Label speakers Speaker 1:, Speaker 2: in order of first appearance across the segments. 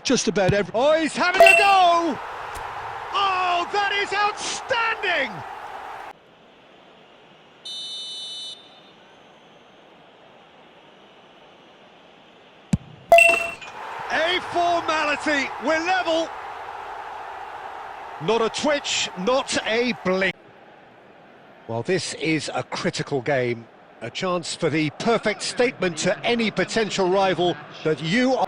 Speaker 1: Just about every...
Speaker 2: Oh, he's having a go! Oh, that is outstanding! A formality, we're level. Not a twitch, not a blink. Well, this is a critical game. A chance for the perfect statement to any potential rival that you are...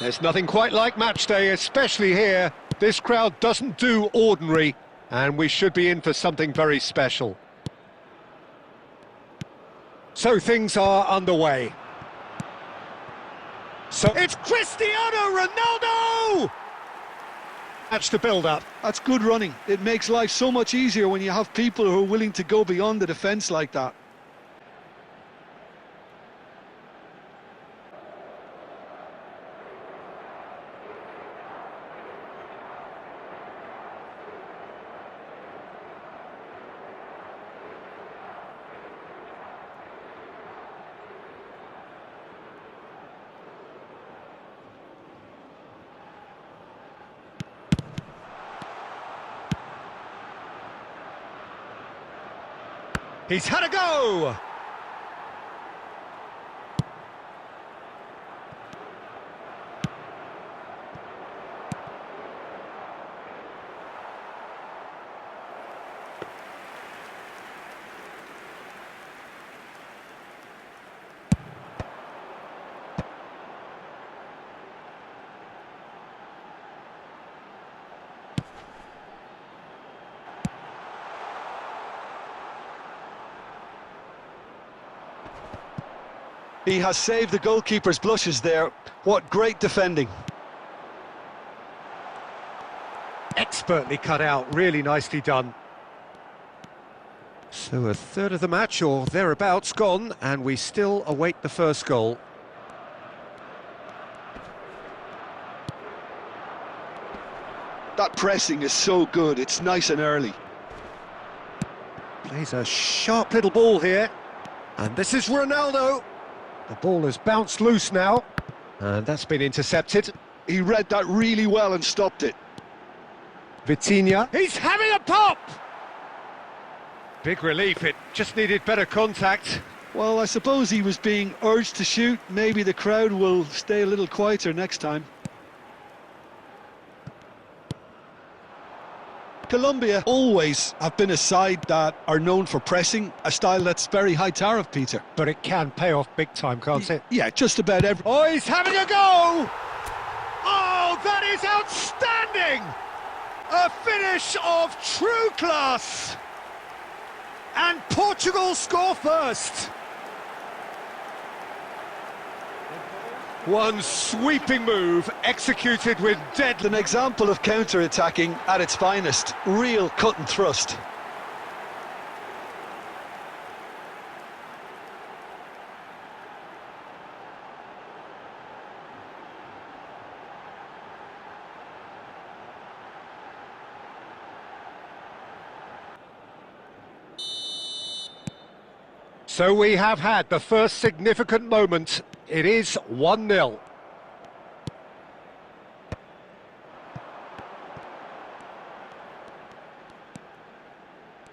Speaker 2: There's nothing quite like match day, especially here. This crowd doesn't do ordinary, and we should be in for something very special. So things are underway. So it's Cristiano Ronaldo! That's the build-up.
Speaker 1: That's good running. It makes life so much easier when you have people who are willing to go beyond the defence like that.
Speaker 2: He's had a go!
Speaker 1: He has saved the goalkeeper's blushes there. What great defending.
Speaker 2: Expertly cut out, really nicely done. So a third of the match, or thereabouts, gone, and we still await the first goal.
Speaker 1: That pressing is so good, it's nice and early.
Speaker 2: Plays a sharp little ball here. And this is Ronaldo. The ball has bounced loose now, and that's been intercepted.
Speaker 1: He read that really well and stopped it.
Speaker 2: Vitinha, he's having a pop! Big relief, it just needed better contact.
Speaker 1: Well, I suppose he was being urged to shoot. Maybe the crowd will stay a little quieter next time. Colombia always have been a side that are known for pressing, a style that's very high tariff, Peter.
Speaker 2: But it can pay off big time, can't it?
Speaker 1: Yeah, just about every...
Speaker 2: Oh, he's having a go! Oh, that is outstanding! A finish of true class! And Portugal score first! One sweeping move, executed with deadly...
Speaker 1: An example of counter-attacking at its finest. Real cut and thrust.
Speaker 2: So we have had the first significant moment. It is 1-0.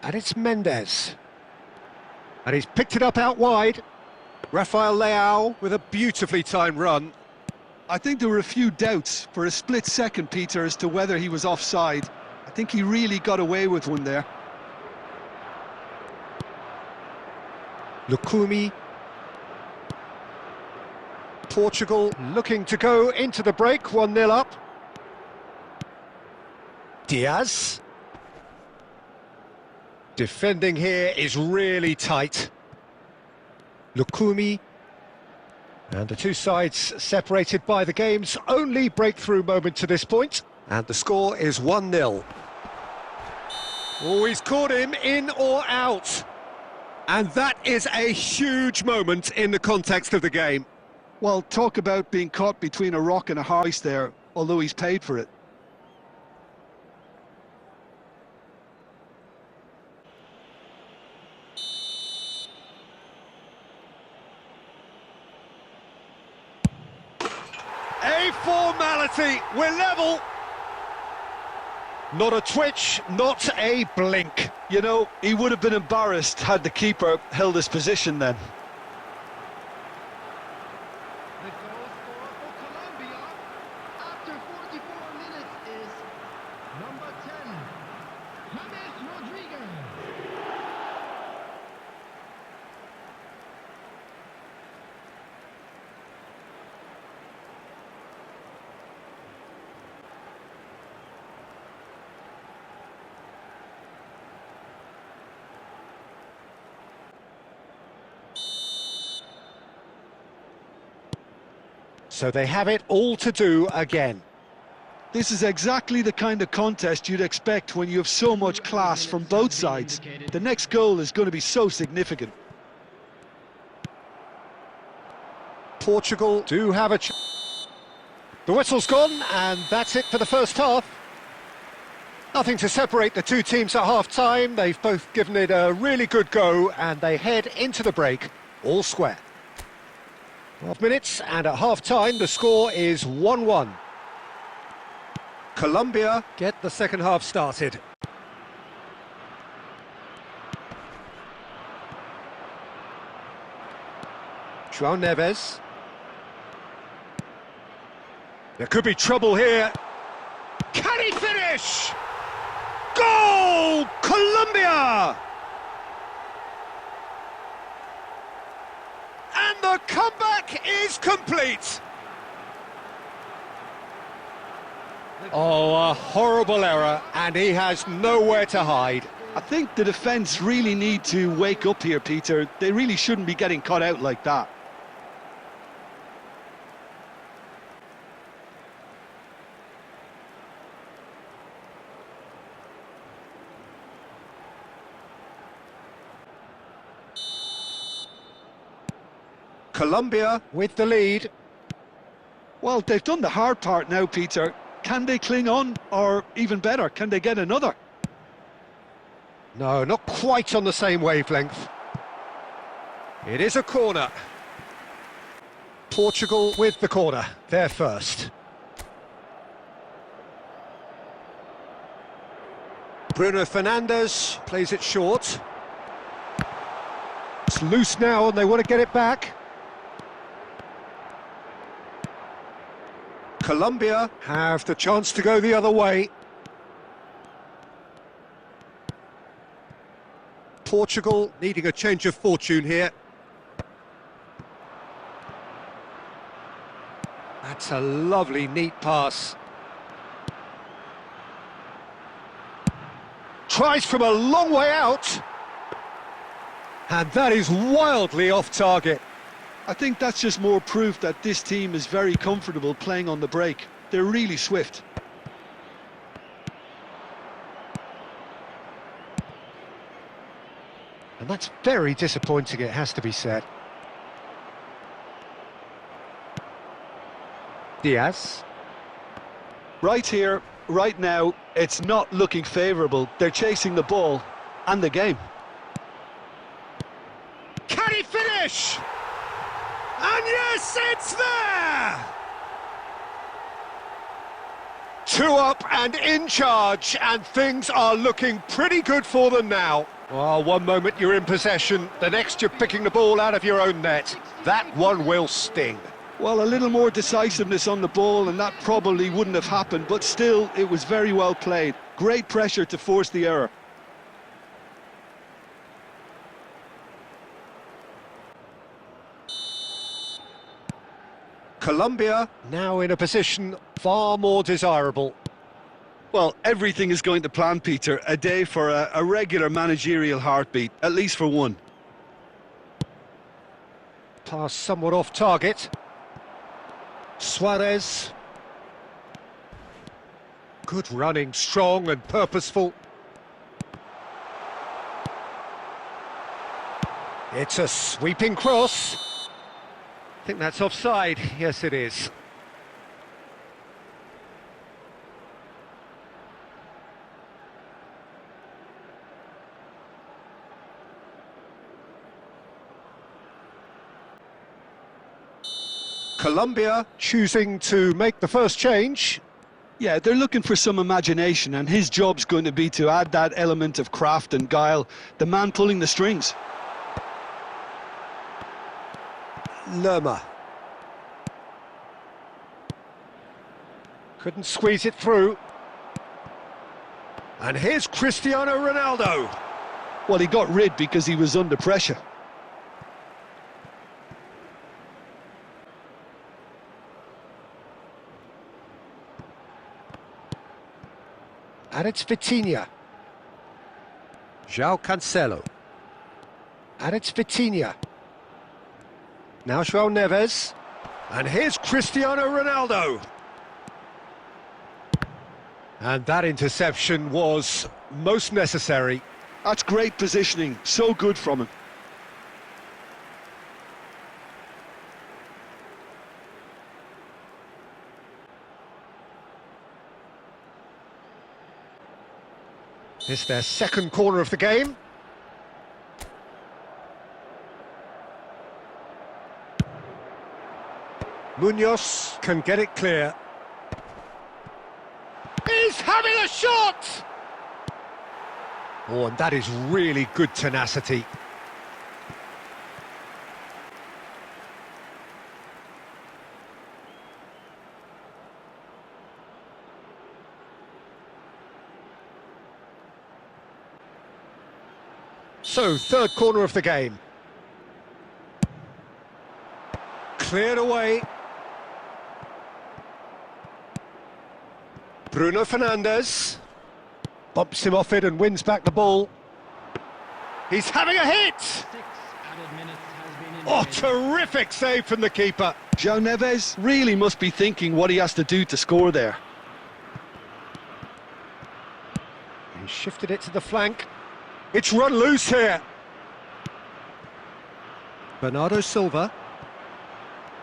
Speaker 2: And it's Mendes. And he's picked it up out wide. Rafael Leao with a beautifully timed run.
Speaker 1: I think there were a few doubts for a split second, Peter, as to whether he was offside. I think he really got away with one there.
Speaker 2: Lukumi. Portugal looking to go into the break, 1-0 up. Diaz. Defending here is really tight. Lukumi. And the two sides separated by the game's only breakthrough moment to this point. And the score is 1-0. Oh, he's caught him in or out. And that is a huge moment in the context of the game.
Speaker 1: Well, talk about being caught between a rock and a hard place there, although he's paid for it.
Speaker 2: A A formality, we're level. Not a twitch, not a blink.
Speaker 1: You know, he would have been embarrassed had the keeper held his position then.
Speaker 3: The goal scorer for Colombia after 44 minutes is number 10, James Rodriguez.
Speaker 2: So they have it all to do again.
Speaker 1: This is exactly the kind of contest you'd expect when you have so much class from both sides. The next goal is going to be so significant.
Speaker 2: Portugal do have a chance. The whistle's gone, and that's it for the first half. Nothing to separate the two teams at half-time. They've both given it a really good go, and they head into the break all square. 12 minutes, and at half-time the score is 1-1. Colombia get the second half started. João Neves. There could be trouble here. Can he finish? Goal! Colombia! And the comeback is complete. Oh, a horrible error, and he has nowhere to hide.
Speaker 1: I think the defence really need to wake up here, Peter. They really shouldn't be getting caught out like that.
Speaker 2: Colombia with the lead.
Speaker 1: Well, they've done the hard part now, Peter. Can they cling on, or even better, can they get another?
Speaker 2: No, not quite on the same wavelength. It is a corner. Portugal with the corner, they're first. Bruno Fernandes plays it short. It's loose now and they want to get it back. Colombia have the chance to go the other way. Portugal needing a change of fortune here. That's a lovely, neat pass. Tries from a long way out. And that is wildly off target.
Speaker 1: I think that's just more proof that this team is very comfortable playing on the break. They're really swift.
Speaker 2: And that's very disappointing, it has to be said. Diaz.
Speaker 1: Right here, right now, it's not looking favourable. They're chasing the ball and the game.
Speaker 2: Can he finish? And yes, it's there! 2 up and in charge, and things are looking pretty good for them now. Well, one moment you're in possession, the next you're picking the ball out of your own net. That one will sting.
Speaker 1: Well, a little more decisiveness on the ball, and that probably wouldn't have happened, but still, it was very well played. Great pressure to force the error.
Speaker 2: Colombia now in a position far more desirable.
Speaker 1: Well, everything is going to plan, Peter. A day for a regular managerial heartbeat, at least for one.
Speaker 2: Pass somewhat off target. Suarez. Good running, strong and purposeful. It's a sweeping cross. I think that's offside. Yes, it is. Colombia choosing to make the first change.
Speaker 1: Yeah, they're looking for some imagination, and his job's going to be to add that element of craft and guile, the man pulling the strings.
Speaker 2: Lerma. Couldn't squeeze it through. And here's Cristiano Ronaldo.
Speaker 1: Well, he got rid because he was under pressure.
Speaker 2: And it's Vitinha. João Cancelo. And it's Vitinha. Now João Neves. And here's Cristiano Ronaldo. And that interception was most necessary.
Speaker 1: That's great positioning, so good from him.
Speaker 2: It's their second corner of the game. Munoz can get it clear. He's having a shot! Oh, and that is really good tenacity. So, third corner of the game. Cleared away. Bruno Fernandes bumps him off it and wins back the ball. He's having a hit! Oh, terrific save from the keeper.
Speaker 1: João Neves really must be thinking what he has to do to score there.
Speaker 2: He shifted it to the flank. It's run loose here. Bernardo Silva.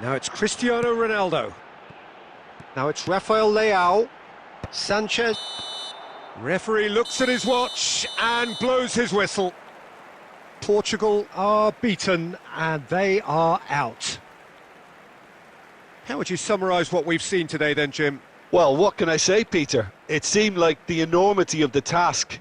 Speaker 2: Now it's Cristiano Ronaldo. Now it's Rafael Leao. Sanchez. Referee looks at his watch and blows his whistle. Portugal are beaten and they are out. How would you summarise what we've seen today then, Jim?
Speaker 1: Well, what can I say, Peter? It seemed like the enormity of the task